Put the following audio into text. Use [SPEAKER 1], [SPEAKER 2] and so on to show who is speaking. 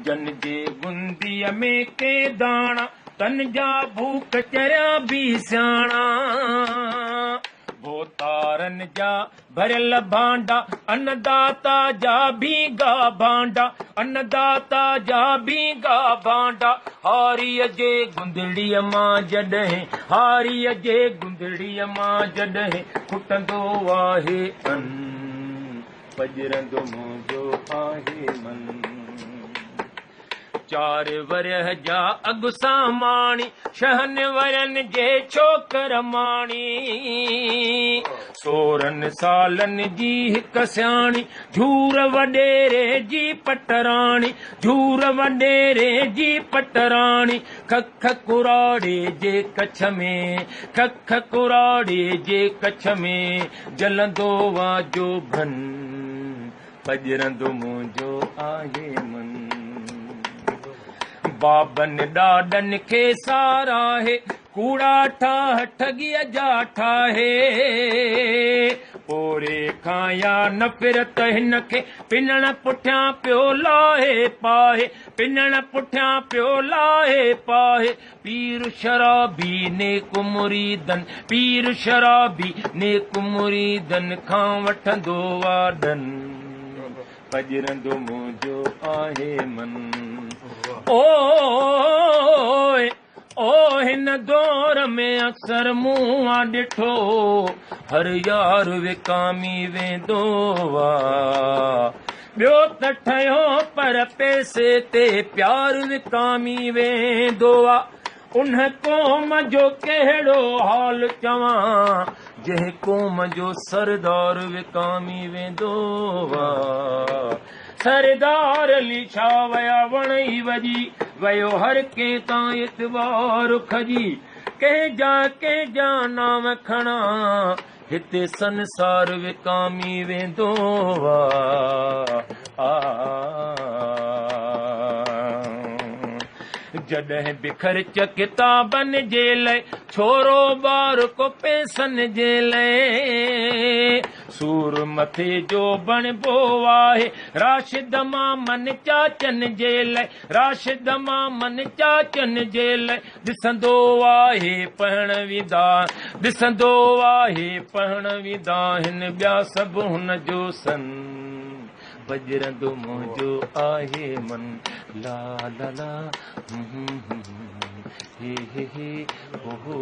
[SPEAKER 1] जन जे गुंदीअ में के दाणा तन जा भूख चरिया बि सियाणा भोतारन जा भरियल भांडा अन्नदाता जा भीगा भांडा अन्नदाता जा भीगा भांडा हारीअ जे गुंदड़ीअ मां जॾहिं हारीअ जे गुंदड़ीअ मां जॾहिं खुटंदो आहे अन्न पजरंदो मुंहिंजो आहे मन चार वरह जा अगु सामाणी शहन वरन जे छोकर माणी सोरन सालन जी हिक सियाणी झूर वडेरे जी पटराणी झूर वडेरे जी पटराणी खख कुराड़े जे कच्छ में खख कुराड़े जे कच्छ में जलंदो वाजो भन पजरंदो मुंहिंजो आहे मन बाबन ॾाॾनि खे सारा है कूड़ा ठाह ठॻीअ जा ठाहे पोरे खां या नफ़रत हिन खे पिनण पुठियां पियो लाहे पाहे पिनण पुठियां पियो लाहे पाहे पीर शराबी नेक मुरीदन पीर शराबी नेक मुरीदन खां वठंदो वाडन पजरंदो मुंहिंजो आहे मन ओ हिन दौर में अक्सर मूं ॾिठो हर यार विकामी वेंदो ॿियो त ठहियो पर पैसे ते प्यार विकामी वेंदो उन क़ौम जो कहिड़ो हाल चवां जंहिं क़ौम जो सरदार विकामी वेंदो सरदार अली छा वया वण ई वॼी वयो हर कंहिं तां इतवार खजी कंहिंजा नाम खणा हिते संसार विकामी वेंदो जॾहिं बि ख़र्च किताबनि जे लाइ छोरो ॿार को पैसनि जे लाइ सूर मथे जो बणिबो आहे राशिद मामन चाचनि जे लाइ राशिद मामन चाचनि जे लाइ ॾिसंदो आहे पढ़ण विदा ॾिसंदो आहे पढ़ण विदा हिन ॿिया सभु हुन जो सन पजरंदो मुंहिंजो आहे मन ला ला ला हे हे हे हो